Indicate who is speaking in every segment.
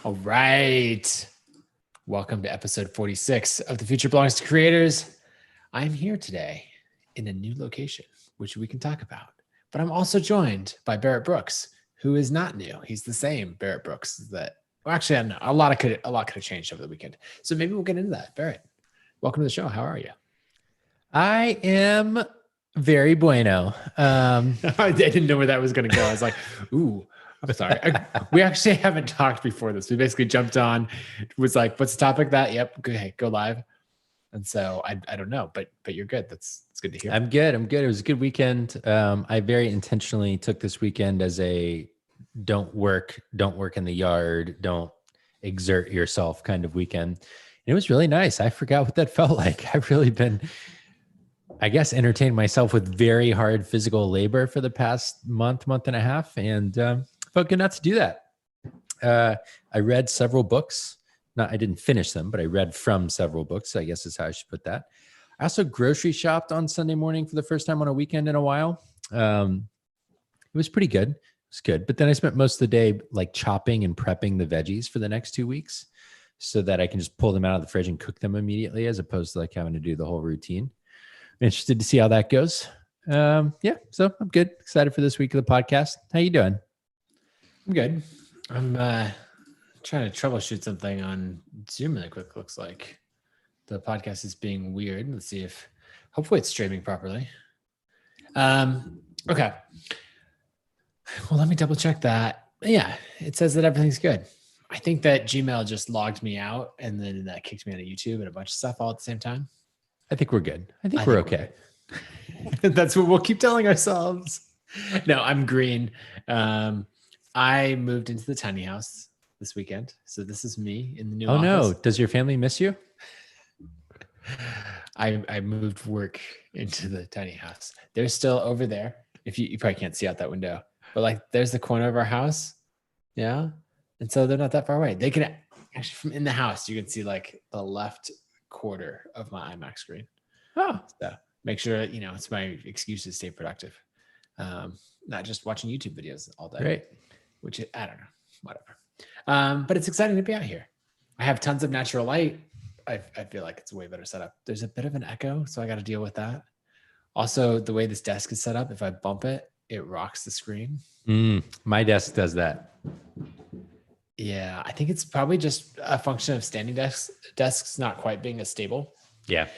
Speaker 1: All right. Welcome to episode 46 of The Future Belongs to Creators. I'm here today in a new location, which we can talk about. But I'm also joined by Barrett Brooks, who is not new. He's the same Barrett Brooks that, well, actually, I don't know. A lot could have changed over the weekend. So maybe we'll get into that. Barrett, welcome to the show. How are you?
Speaker 2: I am very bueno.
Speaker 1: I didn't know where that was going to go. I was like, ooh. I'm sorry. We actually haven't talked before this. We basically jumped on, was like, what's the topic? That? Yep. Go live. And so I don't know, but you're good. It's good to hear.
Speaker 2: I'm good. It was a good weekend. I very intentionally took this weekend as a don't work in the yard, don't exert yourself kind of weekend. And it was really nice. I forgot what that felt like. I've really been, I guess, entertained myself with very hard physical labor for the past month and a half. And felt good not to do that. I read several books. I didn't finish them, but I read from several books, I guess is how I should put that. I also grocery shopped on Sunday morning for the first time on a weekend in a while. It was pretty good. It was good. But then I spent most of the day like chopping and prepping the veggies for the next 2 weeks so that I can just pull them out of the fridge and cook them immediately as opposed to like having to do the whole routine. I'm interested to see how that goes. So I'm good. Excited for this week of the podcast. How you doing?
Speaker 1: I'm good. I'm trying to troubleshoot something on Zoom really quick. Looks like the podcast is being weird. Let's see if hopefully it's streaming properly. Okay. Well, let me double check that. Yeah, it says that everything's good. I think that Gmail just logged me out and then that kicked me out of YouTube and a bunch of stuff all at the same time.
Speaker 2: I think we're good. I think we're okay.
Speaker 1: That's what we'll keep telling ourselves. No, I'm green. I moved into the tiny house this weekend. So this is me in the new office.
Speaker 2: No. Does your family miss you?
Speaker 1: I moved work into the tiny house. They're still over there. If you probably can't see out that window, but like there's the corner of our house. Yeah. And so they're not that far away. They can actually, from in the house, you can see like the left quarter of my iMac screen.
Speaker 2: Oh,
Speaker 1: so make sure, it's my excuse to stay productive. Not just watching YouTube videos all day.
Speaker 2: Great.
Speaker 1: Which I don't know, whatever. But it's exciting to be out here. I have tons of natural light. I feel like it's a way better setup. There's a bit of an echo, so I got to deal with that. Also, the way this desk is set up, if I bump it, it rocks the screen.
Speaker 2: My desk does that.
Speaker 1: Yeah, I think it's probably just a function of standing desks not quite being as stable.
Speaker 2: Yeah.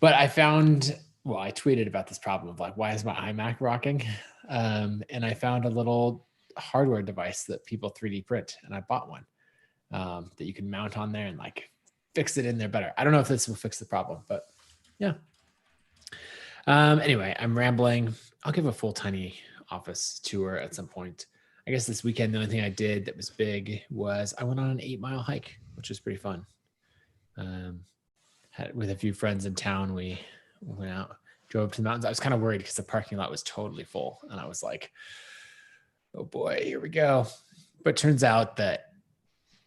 Speaker 1: But I tweeted about this problem of like, why is my iMac rocking? And I found a little hardware device that people 3D print, and I bought one that you can mount on there and like fix it in there better. I don't know if this will fix the problem, but yeah. Anyway, I'm rambling. I'll give a full tiny office tour at some point. I guess this weekend, the only thing I did that was big was I went on an 8-mile hike, which was pretty fun. With a few friends in town, we went out, drove up to the mountains. I was kind of worried because the parking lot was totally full. And I was like, oh boy, here we go. But turns out that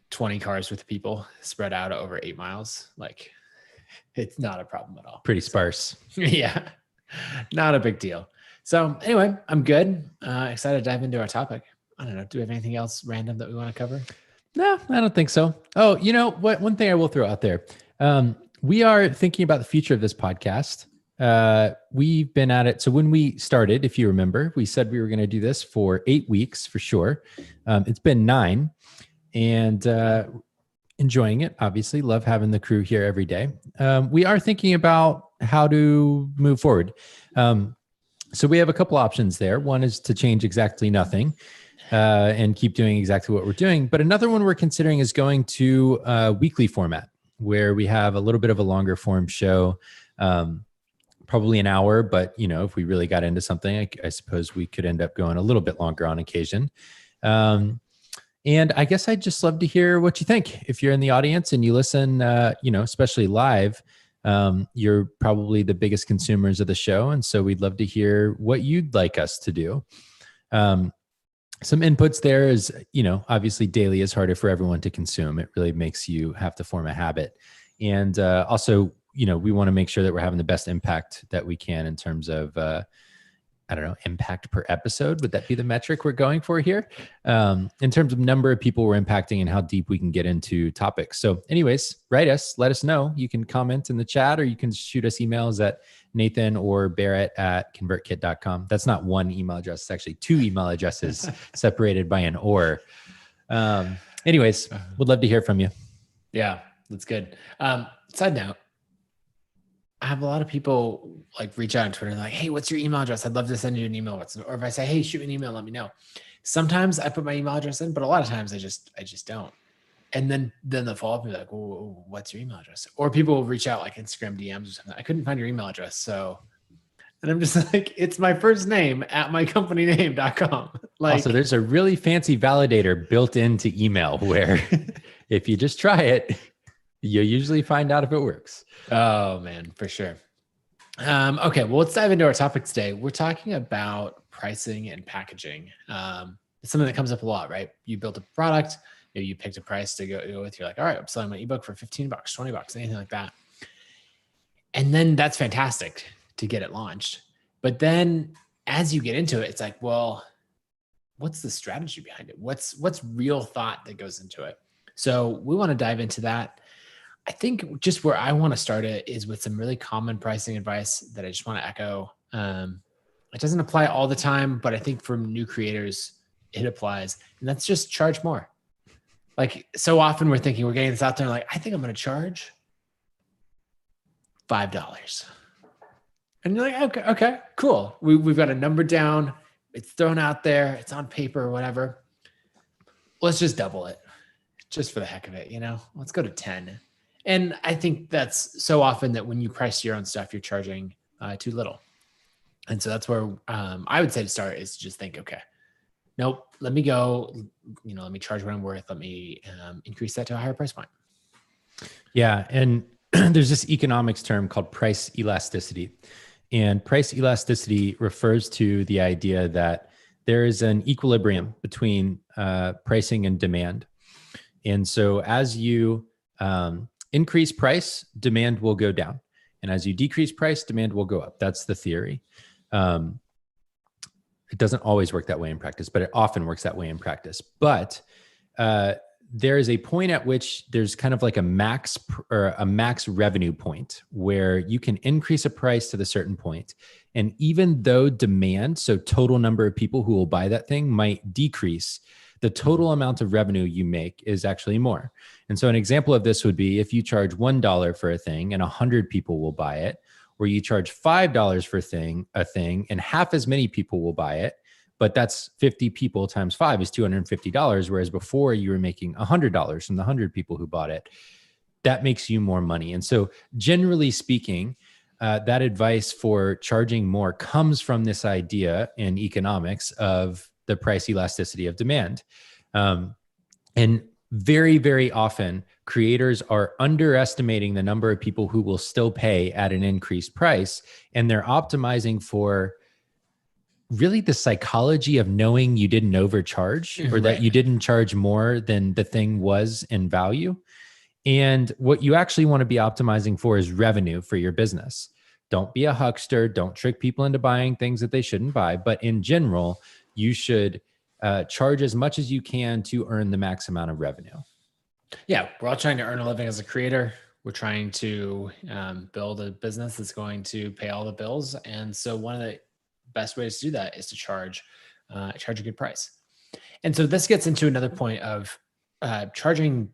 Speaker 1: 20 cars with people spread out over 8 miles. Like it's not a problem at all.
Speaker 2: Pretty sparse.
Speaker 1: Yeah, not a big deal. So anyway, I'm good. Excited to dive into our topic. I don't know. Do we have anything else random that we want to cover?
Speaker 2: No, I don't think so. Oh, you know what? One thing I will throw out there. We are thinking about the future of this podcast. We've been at it. So when we started, if you remember, we said we were going to do this for 8 weeks for sure. It's been 9 and enjoying it. Obviously love having the crew here every day. We are thinking about how to move forward. So we have a couple options there. One is to change exactly nothing and keep doing exactly what we're doing. But another one we're considering is going to a weekly format where we have a little bit of a longer form show, probably an hour. But, if we really got into something, I suppose we could end up going a little bit longer on occasion. And I guess I'd just love to hear what you think. If you're in the audience and you listen, especially live, you're probably the biggest consumers of the show. And so we'd love to hear what you'd like us to do. Some inputs there is, obviously daily is harder for everyone to consume. It really makes you have to form a habit. And also, we want to make sure that we're having the best impact that we can in terms of I don't know, impact per episode. Would that be the metric we're going for here? In terms of number of people we're impacting and how deep we can get into topics. So anyways, write us, let us know. You can comment in the chat, or you can shoot us emails at Nathan or Barrett at convertkit.com. That's not one email address. It's actually 2 email addresses separated by an or. Anyways, would love to hear from you.
Speaker 1: Yeah, that's good. Side note, I have a lot of people like reach out on Twitter and like, hey, what's your email address? I'd love to send you an email. Or if I say, hey, shoot me an email, let me know. Sometimes I put my email address in, but a lot of times I just don't. And then the follow-up will be like, well, what's your email address? Or people will reach out like Instagram DMs or something. I couldn't find your email address. So, and I'm just like, it's my first name at mycompanyname.com. Like,
Speaker 2: also, there's a really fancy validator built into email where if you just try it, you'll usually find out if it works.
Speaker 1: Oh man, for sure. Okay, well, let's dive into our topic today. We're talking about pricing and packaging. It's something that comes up a lot, right? You built a product, you picked a price to go with. You're like, all right, I'm selling my ebook for $15, $20, anything like that. And then that's fantastic to get it launched. But then as you get into it, it's like, well, what's the strategy behind it? What's real thought that goes into it? So we want to dive into that. I think just where I want to start it is with some really common pricing advice that I just want to echo. It doesn't apply all the time, but I think for new creators, it applies. And that's just charge more. Like so often we're thinking we're getting this out there like, I think I'm going to charge $5. And you're like, okay, cool. We've got a number down. It's thrown out there. It's on paper or whatever. Let's just double it just for the heck of it. Let's go to 10. And I think that's so often that when you price your own stuff, you're charging too little. And so that's where I would say to start is to just think, okay, nope, let me go, let me charge what I'm worth. Let me increase that to a higher price point.
Speaker 2: Yeah. And there's this economics term called price elasticity. And price elasticity refers to the idea that there is an equilibrium between pricing and demand. And so as you increase price, demand will go down. And as you decrease price, demand will go up. That's the theory. It doesn't always work that way in practice, but it often works that way in practice. But there is a point at which there's kind of like a max revenue point where you can increase a price to the certain point. And even though demand, so total number of people who will buy that thing, might decrease, the total amount of revenue you make is actually more. And so an example of this would be if you charge $1 for a thing and 100 people will buy it, or you charge $5 for a thing and half as many people will buy it, but that's 50 people times 5 is $250. Whereas before you were making $100 from the 100 people who bought it. That makes you more money. And so generally speaking, that advice for charging more comes from this idea in economics of the price elasticity of demand. And very, very often creators are underestimating the number of people who will still pay at an increased price. And they're optimizing for really the psychology of knowing you didn't overcharge or that you didn't charge more than the thing was in value. And what you actually want to be optimizing for is revenue for your business. Don't be a huckster. Don't trick people into buying things that they shouldn't buy. But in general, you should charge as much as you can to earn the max amount of revenue.
Speaker 1: Yeah, we're all trying to earn a living as a creator. We're trying to build a business that's going to pay all the bills. And so one of the best ways to do that is to charge a good price. And so this gets into another point of charging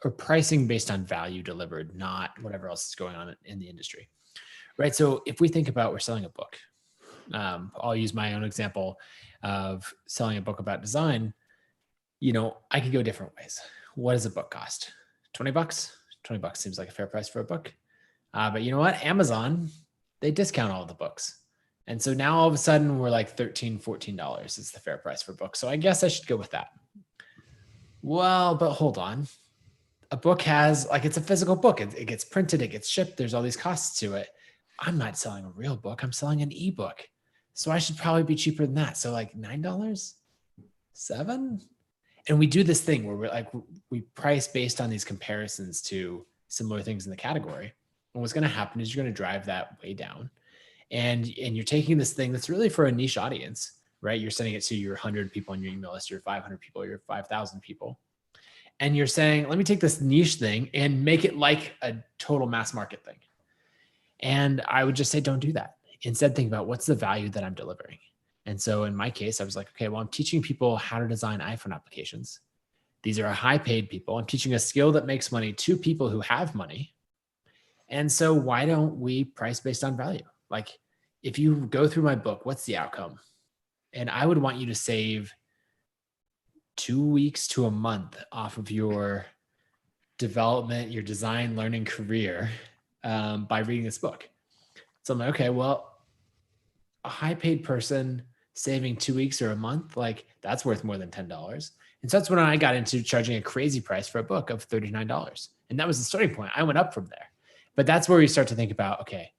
Speaker 1: or pricing based on value delivered, not whatever else is going on in the industry, right? So if we think about we're selling a book, I'll use my own example of selling a book about design. I could go different ways. What does a book cost? $20? $20 seems like a fair price for a book. But you know what? Amazon, they discount all of the books. And so now all of a sudden we're like $13, $14 is the fair price for books. So I guess I should go with that. Well, but hold on. A book has, it's a physical book. It gets printed, it gets shipped. There's all these costs to it. I'm not selling a real book. I'm selling an ebook. So I should probably be cheaper than that. So like $9, $7. And we do this thing where we price based on these comparisons to similar things in the category. And what's going to happen is you're going to drive that way down. And you're taking this thing that's really for a niche audience, right? You're sending it to your 100 people on your email list, your 500 people, your 5,000 people. And you're saying, let me take this niche thing and make it like a total mass market thing. And I would just say, don't do that. Instead, think about what's the value that I'm delivering. And so in my case, I was like, okay, well, I'm teaching people how to design iPhone applications. These are high paid people. I'm teaching a skill that makes money to people who have money. And so why don't we price based on value? Like if you go through my book, what's the outcome? And I would want you to save 2 weeks to a month off of your development, your design learning career by reading this book. So I'm like, okay, well, a high paid person saving 2 weeks or a month, like that's worth more than $10. And so that's when I got into charging a crazy price for a book of $39. And that was the starting point. I went up from there. But that's where you start to think about, okay,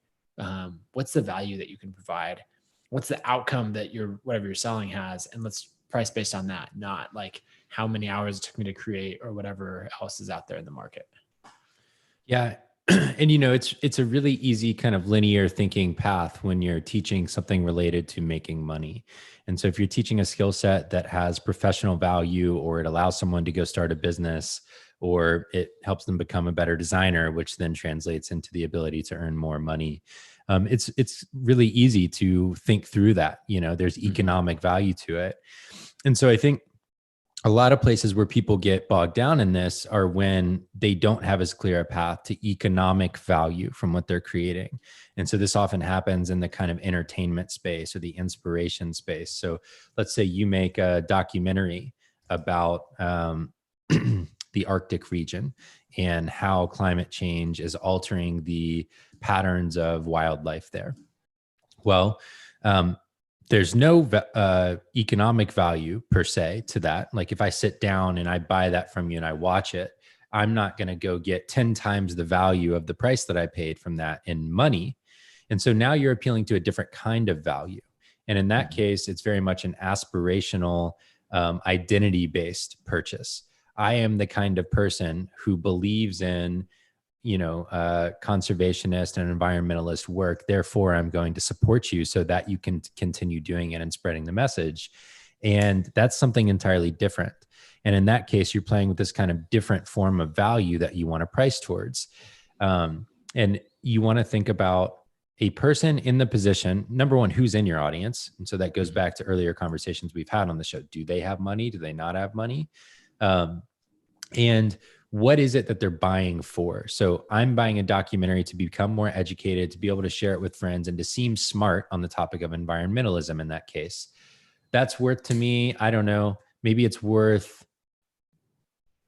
Speaker 1: what's the value that you can provide? What's the outcome that whatever you're selling has? And let's price based on that, not like how many hours it took me to create or whatever else is out there in the market.
Speaker 2: Yeah. And it's a really easy kind of linear thinking path when you're teaching something related to making money. And so if you're teaching a skill set that has professional value, or it allows someone to go start a business, or it helps them become a better designer, which then translates into the ability to earn more money, it's really easy to think through that. There's economic value to it. And so I think a lot of places where people get bogged down in this are when they don't have as clear a path to economic value from what they're creating. And so this often happens in the kind of entertainment space or the inspiration space. So let's say you make a documentary about the Arctic region and how climate change is altering the patterns of wildlife there. Well, there's no economic value per se to that. Like if I sit down and I buy that from you and I watch it, I'm not going to go get 10 times the value of the price that I paid from that in money. And so now you're appealing to a different kind of value. And in that case, it's very much an aspirational, identity-based purchase. I am the kind of person who believes in conservationist and environmentalist work. Therefore, I'm going to support you so that you can continue doing it and spreading the message. And that's something entirely different. And in that case, you're playing with this kind of different form of value that you want to price towards. And you want to think about a person in the position, number one, who's in your audience. And so that goes back to earlier conversations we've had on the show. Do they have money? Do they not have money? And what is it that they're buying for? So I'm buying a documentary to become more educated, to be able to share it with friends, and to seem smart on the topic of environmentalism in that case. That's worth to me, I don't know, maybe it's worth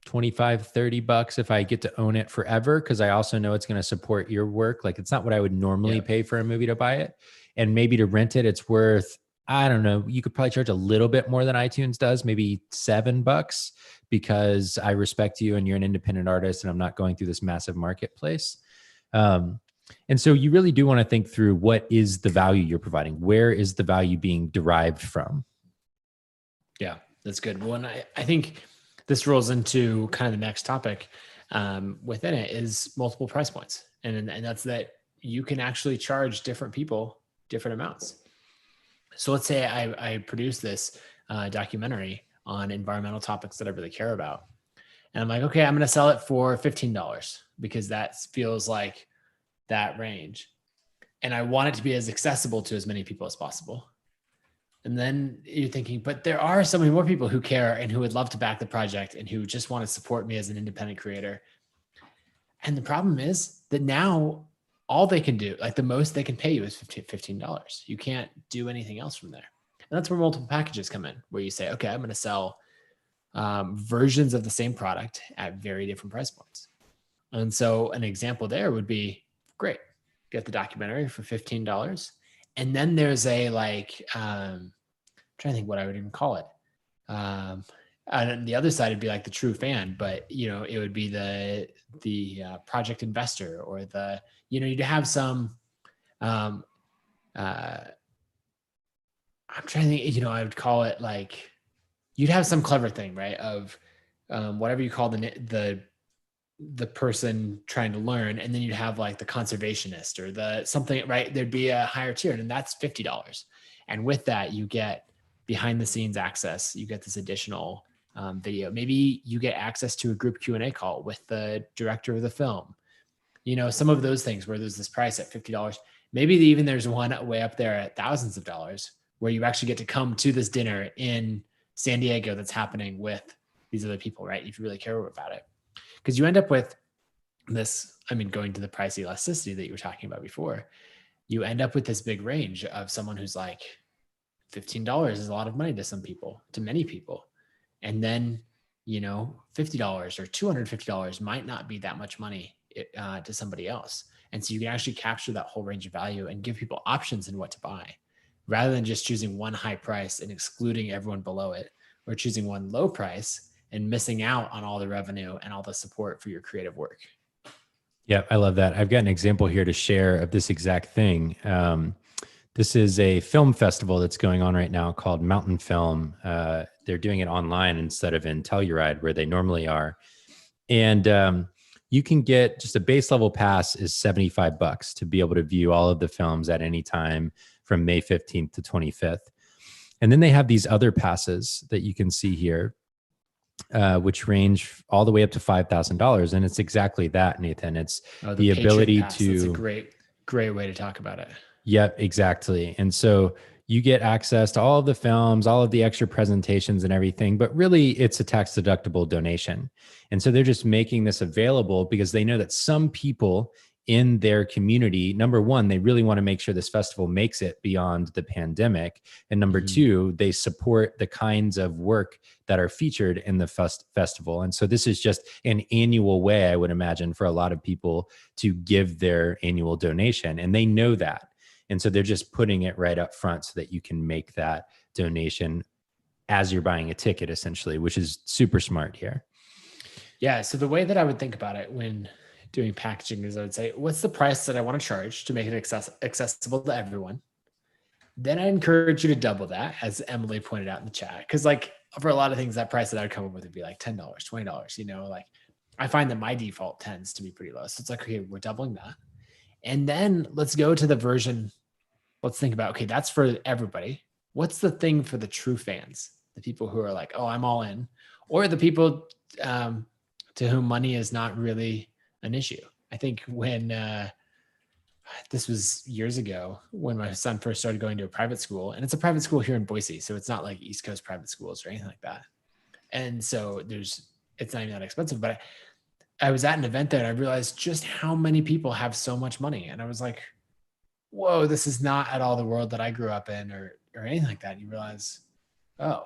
Speaker 2: 25, 30 bucks if I get to own it forever, because I also know it's going to support your work. Like it's not what I would normally pay for a movie to buy it. And maybe to rent it, it's worth, I don't know, you could probably charge a little bit more than iTunes does, maybe $7, because I respect you and you're an independent artist and I'm not going through this massive marketplace. And so you really do want to think through, what is the value you're providing? Where is the value being derived from?
Speaker 1: Yeah, that's good. Well, and I think this rolls into kind of the next topic within it is multiple price points. And that's that you can actually charge different people different amounts. So let's say I produce this documentary on environmental topics that I really care about. And I'm like, okay, I'm going to sell it for $15 because that feels like that range. And I want it to be as accessible to as many people as possible. And then you're thinking, but there are so many more people who care and who would love to back the project and who just want to support me as an independent creator. And the problem is that now all they can do, like the most they can pay you is $15. You can't do anything else from there. And that's where multiple packages come in, where you say, okay, I'm going to sell versions of the same product at very different price points. And so an example there would be, great, get the documentary for $15. And then there's a I'm trying to think what I would even call it. And the other side would be like the true fan, but it would be the project investor, or you'd have some, I'm trying to think, I would call it like, you'd have some clever thing, right? Of whatever you call the the person trying to learn, and then you'd have like the conservationist or the something, right? There'd be a higher tier, and that's $50. And with that, you get behind the scenes access. You get this additional video. Maybe you get access to a group Q&A call with the director of the film. Some of those things where there's this price at $50. Maybe even there's one way up there at thousands of dollars where you actually get to come to this dinner in San Diego that's happening with these other people, right? If you really care about it. Because you end up with this, going to the price elasticity that you were talking about before, you end up with this big range of someone who's like, $15 is a lot of money to some people, to many people. And then, $50 or $250 might not be that much money to somebody else. And so you can actually capture that whole range of value and give people options in what to buy, rather than just choosing one high price and excluding everyone below it, or choosing one low price and missing out on all the revenue and all the support for your creative work.
Speaker 2: Yeah, I love that. I've got an example here to share of this exact thing. This is a film festival that's going on right now called Mountain Film. They're doing it online instead of in Telluride where they normally are. And you can get just a base level pass is $75 to be able to view all of the films at any time from May 15th to 25th. And then they have these other passes that you can see here, which range all the way up to $5,000. And it's exactly that, Nathan. It's the ability
Speaker 1: pass.
Speaker 2: to...
Speaker 1: That's a great way to talk about it.
Speaker 2: Yep, exactly. And so you get access to all of the films, all of the extra presentations and everything, but really it's a tax deductible donation. And so they're just making this available because they know that some people in their community, number one, they really want to make sure this festival makes it beyond the pandemic. And number two, they support the kinds of work that are featured in the festival. And so this is just an annual way, I would imagine, for a lot of people to give their annual donation. And they know that. And so they're just putting it right up front so that you can make that donation as you're buying a ticket, essentially, which is super smart here.
Speaker 1: Yeah. So the way that I would think about it when doing packaging is I would say, what's the price that I want to charge to make it accessible to everyone? Then I encourage you to double that, as Emily pointed out in the chat. Because like for a lot of things, that price that I would come up with would be like $10, $20. Like I find that my default tends to be pretty low. So it's like, okay, we're doubling that. And then let's go to the version. Let's think about, okay, that's for everybody. What's the thing for the true fans? The people who are like, oh, I'm all in. Or the people to whom money is not really an issue. I think when this was years ago when my son first started going to a private school, and it's a private school here in Boise. So it's not like East Coast private schools or anything like that. And so it's not even that expensive, but I was at an event there and I realized just how many people have so much money. And I was like, whoa, this is not at all the world that I grew up in or anything like that. And you realize, oh,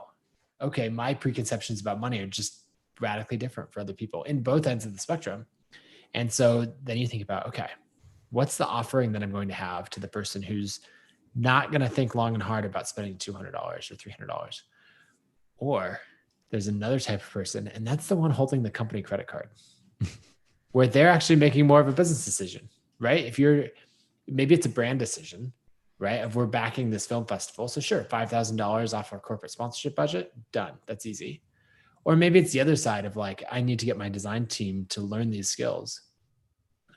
Speaker 1: okay, my preconceptions about money are just radically different for other people in both ends of the spectrum. And so then you think about, okay, what's the offering that I'm going to have to the person who's not going to think long and hard about spending $200 or $300? Or there's another type of person, and that's the one holding the company credit card, where they're actually making more of a business decision, right? Maybe it's a brand decision, right? If we're backing this film festival, so sure, $5,000 off our corporate sponsorship budget, done. That's easy. Or maybe it's the other side of like, I need to get my design team to learn these skills.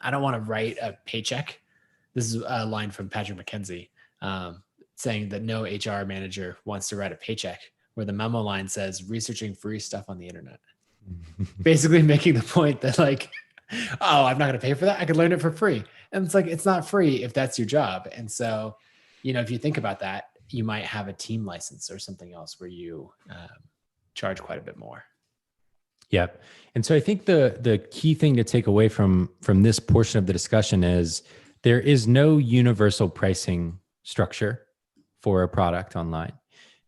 Speaker 1: I don't want to write a paycheck. This is a line from Patrick McKenzie saying that no HR manager wants to write a paycheck, where the memo line says researching free stuff on the internet. Basically making the point that like, oh, I'm not going to pay for that. I could learn it for free. And it's like, it's not free if that's your job. And so, if you think about that, you might have a team license or something else where you charge quite a bit more.
Speaker 2: Yep. And so I think the key thing to take away from this portion of the discussion is there is no universal pricing structure for a product online.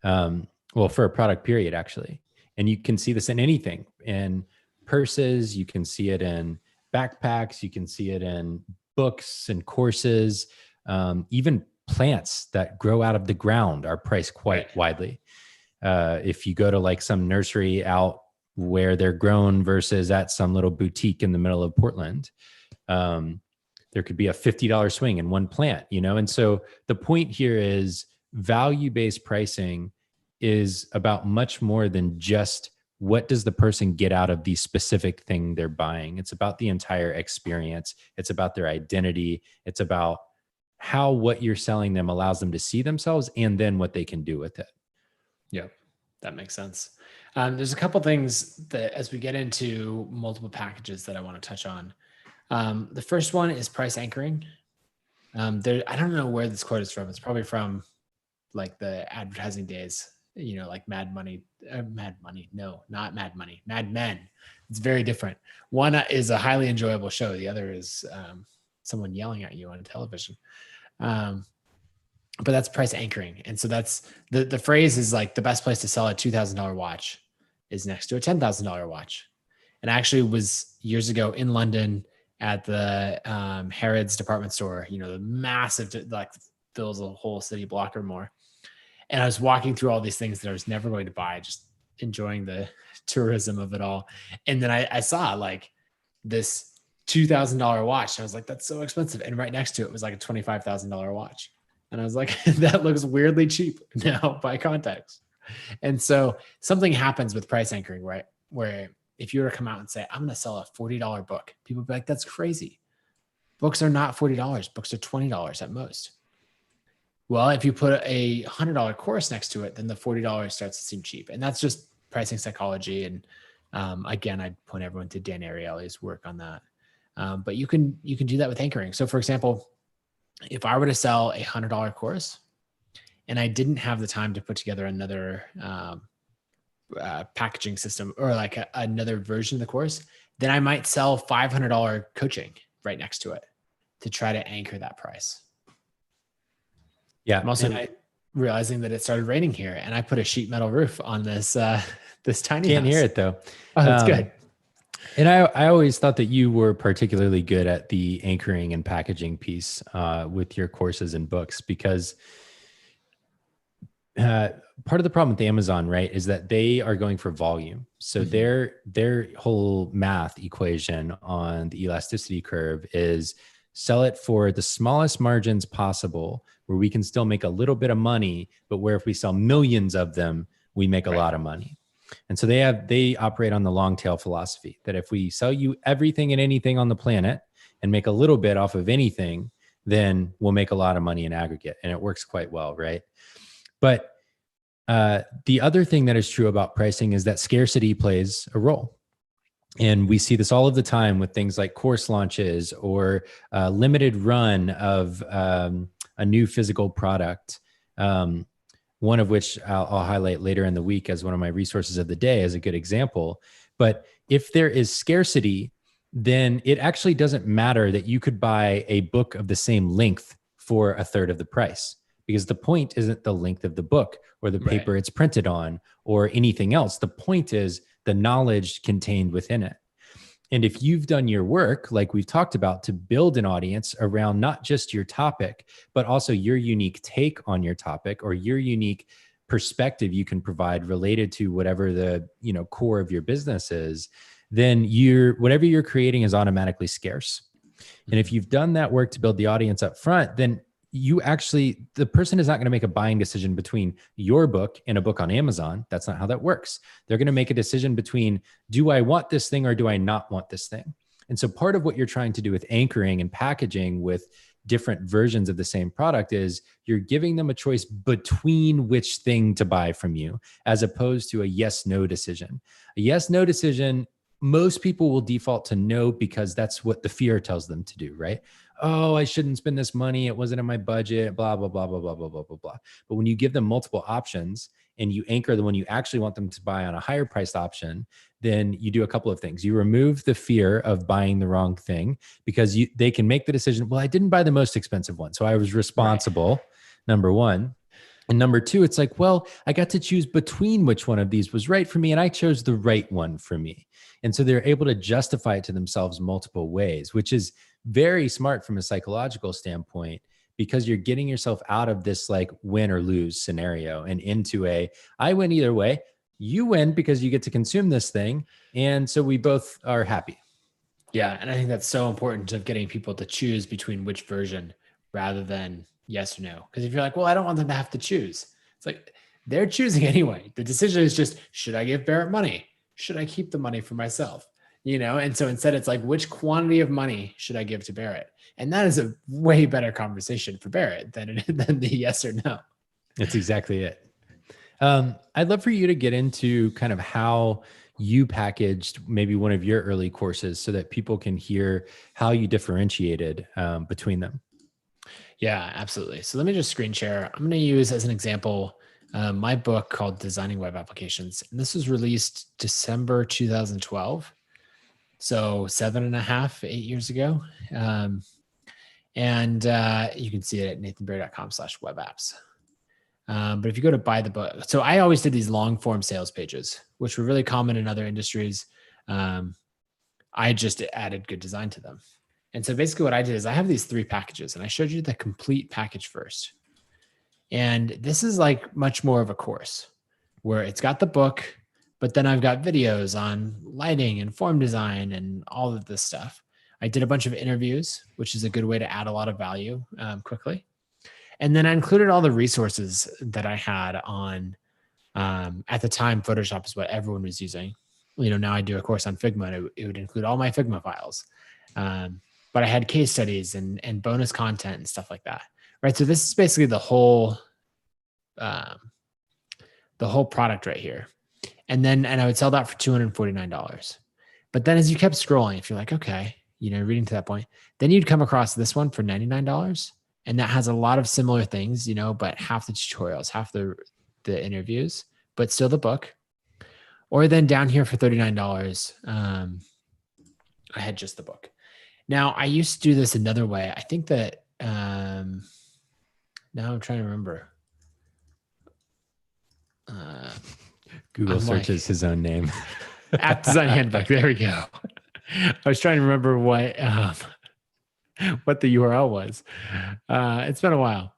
Speaker 2: For a product period, actually. And you can see this in anything, in purses, you can see it in backpacks, you can see it in books and courses, even plants that grow out of the ground are priced quite widely. If you go to like some nursery out where they're grown versus at some little boutique in the middle of Portland, there could be a $50 swing in one plant, And so the point here is value-based pricing is about much more than just what does the person get out of the specific thing they're buying? It's about the entire experience. It's about their identity. It's about how what you're selling them allows them to see themselves and then what they can do with it.
Speaker 1: Yep, that makes sense. There's a couple things that as we get into multiple packages that I want to touch on. The first one is price anchoring. I don't know where this quote is from. It's probably from like the advertising days, like Mad Money, No, not Mad Money, Mad Men. It's very different. One is a highly enjoyable show. The other is someone yelling at you on television. But that's price anchoring. And so that's the phrase is like the best place to sell a $2,000 watch is next to a $10,000 watch. And I actually was years ago in London at the Harrods department store, the massive, like fills a whole city block or more. And I was walking through all these things that I was never going to buy, just enjoying the tourism of it all. And then I saw like this $2,000 watch. And I was like, that's so expensive. And right next to it was like a $25,000 watch. And I was like, that looks weirdly cheap now by context. And so something happens with price anchoring, right? Where if you were to come out and say, I'm going to sell a $40 book, people would be like, that's crazy. Books are not $40. Books are $20 at most. Well, if you put a $100 course next to it, then the $40 starts to seem cheap. And that's just pricing psychology. And again, I'd point everyone to Dan Ariely's work on that. But you can do that with anchoring. So for example, if I were to sell a $100 course and I didn't have the time to put together another packaging system or like another version of the course, then I might sell $500 coaching right next to it to try to anchor that price.
Speaker 2: Yeah.
Speaker 1: I'm also realizing that it started raining here and I put a sheet metal roof on this this tiny
Speaker 2: Can't
Speaker 1: house.
Speaker 2: hear it though.
Speaker 1: Oh, that's good.
Speaker 2: And I always thought that you were particularly good at the anchoring and packaging piece with your courses and books, because part of the problem with Amazon, right, is that they are going for volume. So their whole math equation on the elasticity curve is sell it for the smallest margins possible, where we can still make a little bit of money, but where if we sell millions of them, we make a lot of money. And so they operate on the long tail philosophy that if we sell you everything and anything on the planet and make a little bit off of anything, then we'll make a lot of money in aggregate. And it works quite well, right? But the other thing that is true about pricing is that scarcity plays a role. And we see this all of the time with things like course launches or limited run of a new physical product. One of which I'll highlight later in the week as one of my resources of the day as a good example. But if there is scarcity, then it actually doesn't matter that you could buy a book of the same length for a third of the price, because the point isn't the length of the book or the paper it's printed on or anything else. The point is the knowledge contained within it. And if you've done your work, like we've talked about, to build an audience around not just your topic, but also your unique take on your topic or your unique perspective you can provide related to whatever the core of your business is, then whatever you're creating is automatically scarce. And if you've done that work to build the audience up front, then the person is not going to make a buying decision between your book and a book on Amazon. That's not how that works. They're going to make a decision between, do I want this thing or do I not want this thing? And so part of what you're trying to do with anchoring and packaging with different versions of the same product is you're giving them a choice between which thing to buy from you, as opposed to a yes/no decision. A yes/no decision, most people will default to no because that's what the fear tells them to do, right? Oh, I shouldn't spend this money. It wasn't in my budget, blah, blah, blah, blah, blah, blah, blah, blah, blah. But when you give them multiple options and you anchor the one you actually want them to buy on a higher priced option, then you do a couple of things. You remove the fear of buying the wrong thing because they can make the decision, well, I didn't buy the most expensive one, so I was responsible, number one. And number two, it's like, well, I got to choose between which one of these was right for me, and I chose the right one for me. And so they're able to justify it to themselves multiple ways, which is very smart from a psychological standpoint, because you're getting yourself out of this like win or lose scenario and into I win either way. You win because you get to consume this thing. And so we both are happy.
Speaker 1: Yeah. And I think that's so important of getting people to choose between which version rather than yes or no. Because if you're like, well, I don't want them to have to choose. It's like, they're choosing anyway. The decision is just, should I give Barrett money? should I keep the money for myself? And so instead it's like, which quantity of money should I give to Barrett? And that is a way better conversation for Barrett than the yes or no.
Speaker 2: That's exactly it. I'd love for you to get into kind of how you packaged maybe one of your early courses so that people can hear how you differentiated between them.
Speaker 1: Yeah, absolutely. So let me just screen share. I'm going to use as an example my book called Designing Web Applications. And this was released December 2012. So 8 years ago. And you can see it at nathanberry.com/webapps. But if you go to buy the book, so I always did these long form sales pages, which were really common in other industries. I just added good design to them. And so basically what I did is I have these 3 packages and I showed you the complete package first. And this is like much more of a course where it's got the book, but then I've got videos on lighting and form design and all of this stuff. I did a bunch of interviews, which is a good way to add a lot of value quickly. And then I included all the resources that I had on, at the time, Photoshop is what everyone was using. Now I do a course on Figma, and it would include all my Figma files. But I had case studies and bonus content and stuff like that. Right. So this is basically the whole product right here. And I would sell that for $249. But then as you kept scrolling, if you're like, okay, reading to that point, then you'd come across this one for $99. And that has a lot of similar things, but half the tutorials, half the interviews, but still the book. Or then down here for $39, I had just the book. Now I used to do this another way. I think that now I'm trying to remember.
Speaker 2: Google searches his own name.
Speaker 1: App Design Handbook. There we go. I was trying to remember what the URL was. It's been a while.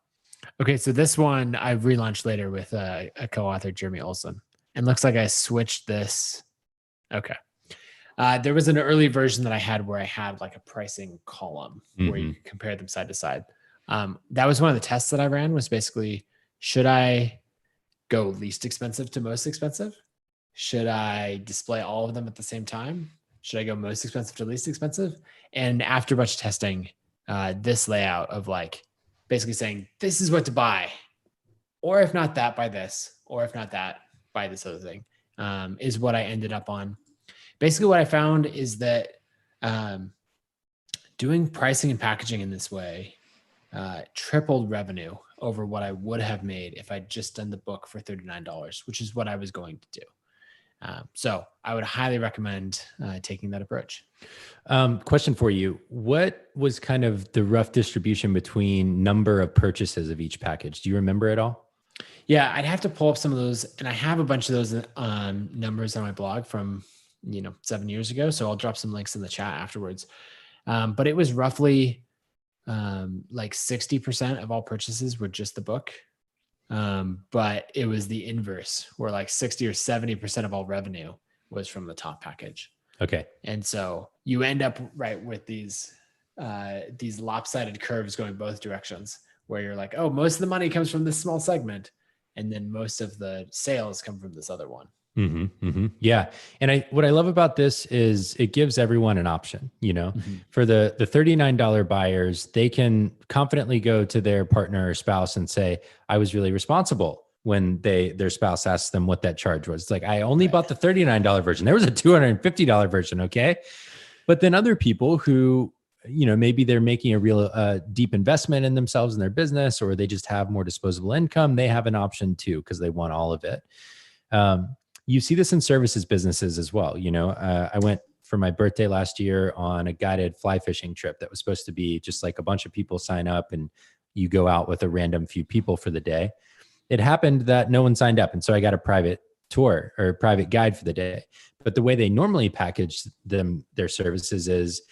Speaker 1: Okay, so this one I relaunched later with a co-author, Jeremy Olson, and looks like I switched this. Okay. There was an early version that I had where I had like a pricing column where you could compare them side to side. That was one of the tests that I ran, was basically, should I go least expensive to most expensive? Should I display all of them at the same time? Should I go most expensive to least expensive? And after much testing, this layout of like basically saying, this is what to buy, or if not that, buy this, or if not that, buy this other thing, is what I ended up on. Basically what I found is that doing pricing and packaging in this way tripled revenue over what I would have made if I'd just done the book for $39, which is what I was going to do. So I would highly recommend taking that approach.
Speaker 2: Question for you. What was kind of the rough distribution between number of purchases of each package? Do you remember it all?
Speaker 1: Yeah, I'd have to pull up some of those, and I have a bunch of those numbers on my blog from 7 years ago. So I'll drop some links in the chat afterwards. But it was roughly like 60% of all purchases were just the book. But it was the inverse, where like 60 or 70% of all revenue was from the top package.
Speaker 2: Okay.
Speaker 1: And so you end up right with these lopsided curves going both directions, where you're like, oh, most of the money comes from this small segment, and then most of the sales come from this other one.
Speaker 2: Yeah. And what I love about this is it gives everyone an option, for the $39 buyers, they can confidently go to their partner or spouse and say, I was really responsible, when their spouse asks them what that charge was. It's like, I only bought the $39 version. There was a $250 version. Okay. But then other people who, maybe they're making a real deep investment in themselves and their business, or they just have more disposable income, they have an option too, because they want all of it. You see this in services businesses as well. I went for my birthday last year on a guided fly fishing trip that was supposed to be just like a bunch of people sign up and you go out with a random few people for the day. It happened that no one signed up. And so I got a private tour or a private guide for the day. But the way they normally package their services is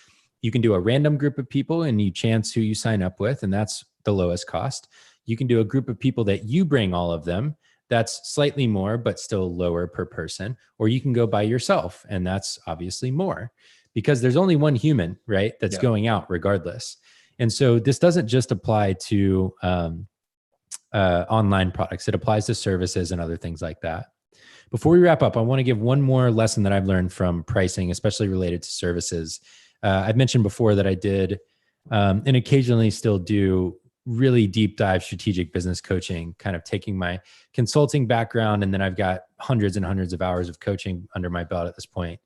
Speaker 2: you can do a random group of people and you chance who you sign up with, and that's the lowest cost. You can do a group of people that you bring all of them. That's slightly more, but still lower per person. Or you can go by yourself, and that's obviously more, because there's only one human, right, that's going out regardless. And so this doesn't just apply to online products. It applies to services and other things like that. before we wrap up, I want to give one more lesson that I've learned from pricing, especially related to services. I've mentioned before that I did and occasionally still do really deep dive strategic business coaching, kind of taking my consulting background. And then I've got hundreds and hundreds of hours of coaching under my belt at this point.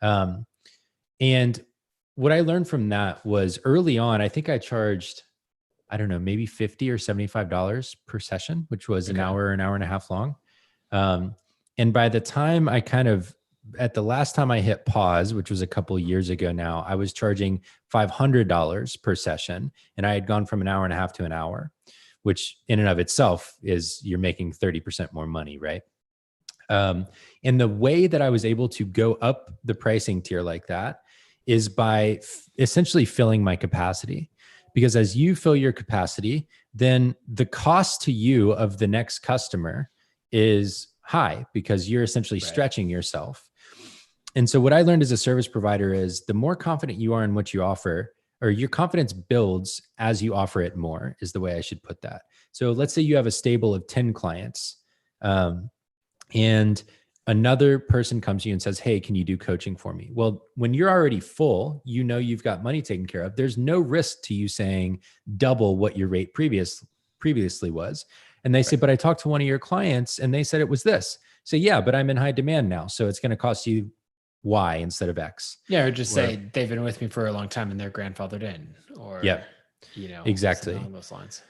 Speaker 2: And what I learned from that was early on, I think I charged, I don't know, maybe $50 or $75 per session, which was an hour and a half long. And by the time at the last time I hit pause, which was a couple of years ago now, I was charging $500 per session. And I had gone from an hour and a half to an hour, which in and of itself is you're making 30% more money, right? And the way that I was able to go up the pricing tier like that is by essentially filling my capacity. Because as you fill your capacity, then the cost to you of the next customer is high because you're essentially stretching yourself. And so what I learned as a service provider is the more confident you are in what you offer, or your confidence builds as you offer it more, is the way I should put that. So let's say you have a stable of 10 clients, and another person comes to you and says, hey, can you do coaching for me? Well, when you're already full, you know you've got money taken care of. There's no risk to you saying double what your rate previously was. And they say, but I talked to one of your clients and they said it was this. So yeah, but I'm in high demand now. So it's going to cost you Y instead of X.
Speaker 1: Yeah, or just say they've been with me for a long time and they're grandfathered in, or
Speaker 2: exactly
Speaker 1: along those lines.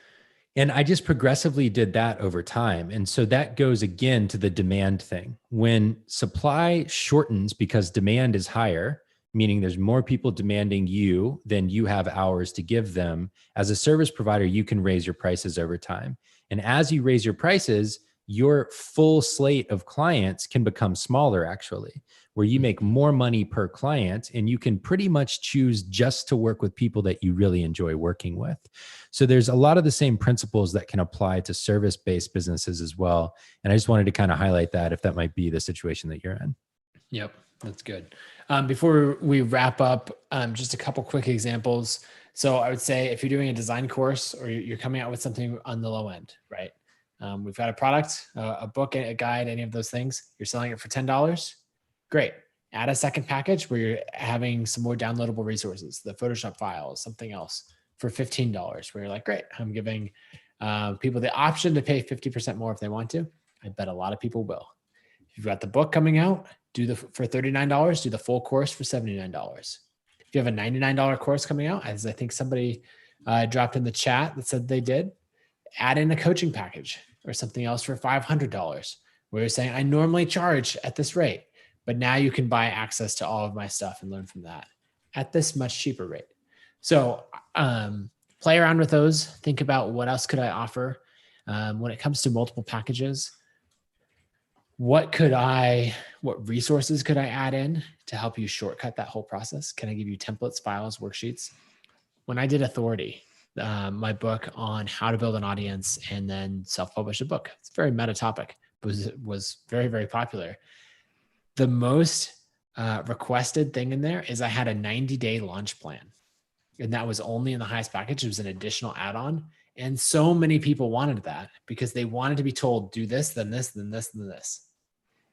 Speaker 2: And I just progressively did that over time. And so that goes again to the demand thing. When supply shortens because demand is higher, meaning there's more people demanding you than you have hours to give them, as a service provider, you can raise your prices over time. And as you raise your prices, your full slate of clients can become smaller, actually, where you make more money per client and you can pretty much choose just to work with people that you really enjoy working with. So there's a lot of the same principles that can apply to service-based businesses as well. And I just wanted to kind of highlight that if that might be the situation that you're in.
Speaker 1: Yep, that's good. Before we wrap up, just a couple quick examples. So I would say if you're doing a design course or you're coming out with something on the low end, right? We've got a product, a book, a guide, any of those things. You're selling it for $10. Great. Add a second package where you're having some more downloadable resources, the Photoshop files, something else for $15, where you're like, great, I'm giving people the option to pay 50% more if they want to. I bet a lot of people will. If you've got the book coming out, for $39, do the full course for $79. If you have a $99 course coming out, as I think somebody dropped in the chat that said they did, add in a coaching package or something else for $500, where you're saying, I normally charge at this rate, but now you can buy access to all of my stuff and learn from that at this much cheaper rate. So play around with those. Think about what else could I offer when it comes to multiple packages. What resources could I add in to help you shortcut that whole process? Can I give you templates, files, worksheets? When I did Authority, my book on how to build an audience and then self-publish a book, it's a very meta topic, but was very, very popular. The most requested thing in there is I had a 90-day launch plan. And that was only in the highest package. It was an additional add-on. And so many people wanted that because they wanted to be told, do this, then this, then this, then this.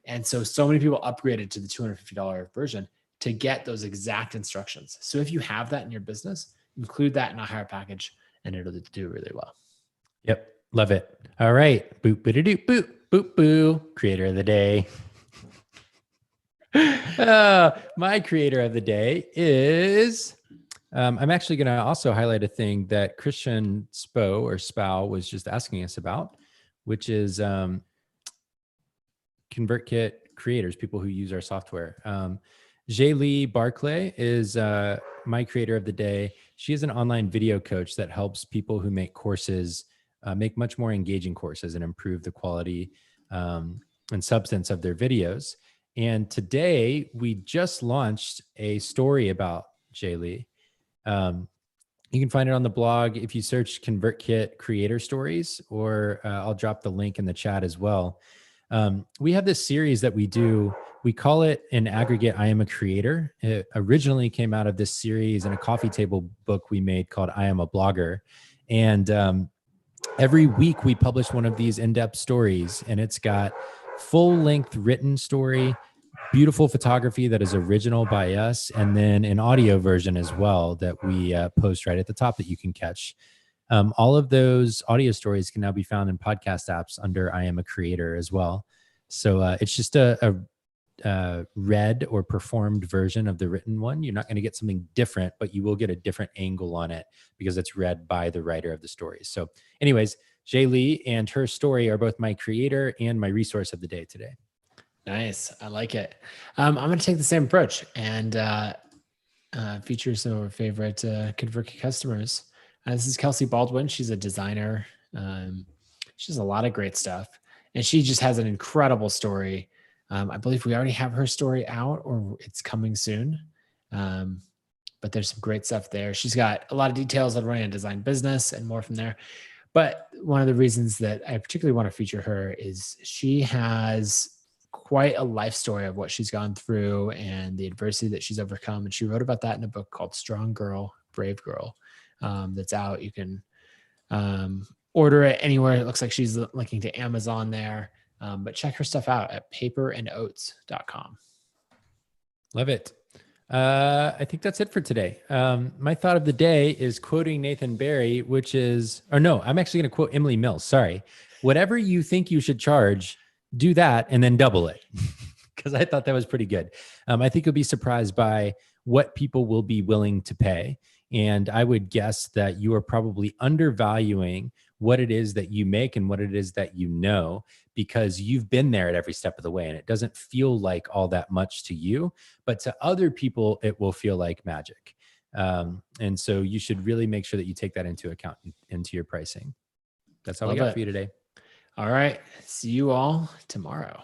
Speaker 1: And so many people upgraded to the $250 version to get those exact instructions. So if you have that in your business, include that in a higher package and it'll do really well.
Speaker 2: Yep. Love it. All right. Boop, boop, doop, boop, boop, boo. Creator of the day. My creator of the day is, I'm actually going to also highlight a thing that Christian Spow was just asking us about, which is ConvertKit creators, people who use our software. Jaylee Barclay is my creator of the day. She is an online video coach that helps people who make courses make much more engaging courses and improve the quality and substance of their videos. And today we just launched a story about Jaylee. You can find it on the blog if you search ConvertKit creator stories, or I'll drop the link in the chat as well. We have this series that we do. We call it an aggregate I Am a Creator. It originally came out of this series in a coffee table book we made called I Am a Blogger. And every week we publish one of these in-depth stories, and it's got full-length written story, beautiful photography that is original by us, and then an audio version as well that we post right at the top that you can catch. All of those audio stories can now be found in podcast apps under I Am a Creator as well. So it's just a read or performed version of the written one. You're not going to get something different, but you will get a different angle on it because it's read by the writer of the stories. So anyways, Jay Lee and her story are both my creator and my resource of the day today.
Speaker 1: Nice. I like it. I'm going to take the same approach and feature some of our favorite ConvertKit customers. This is Kelsey Baldwin. She's a designer. She has a lot of great stuff. And she just has an incredible story. I believe we already have her story out or it's coming soon. But there's some great stuff there. She's got a lot of details on running a design business and more from there. But one of the reasons that I particularly want to feature her is she has quite a life story of what she's gone through and the adversity that she's overcome. And she wrote about that in a book called Strong Girl, Brave Girl. That's out. You can order it anywhere. It looks like she's linking to Amazon there. But check her stuff out at paperandoats.com.
Speaker 2: Love it. I think that's it for today. My thought of the day is quoting Nathan Barry, which is, or no, I'm actually going to quote Emily Mills. Sorry. Whatever you think you should charge, do that and then double it. Because I thought that was pretty good. I think you'll be surprised by what people will be willing to pay. And I would guess that you are probably undervaluing what it is that you make and what it is that you know, because you've been there at every step of the way and it doesn't feel like all that much to you, but to other people, it will feel like magic. And so you should really make sure that you take that into account into your pricing. That's all we got for you today.
Speaker 1: All right. See you all tomorrow.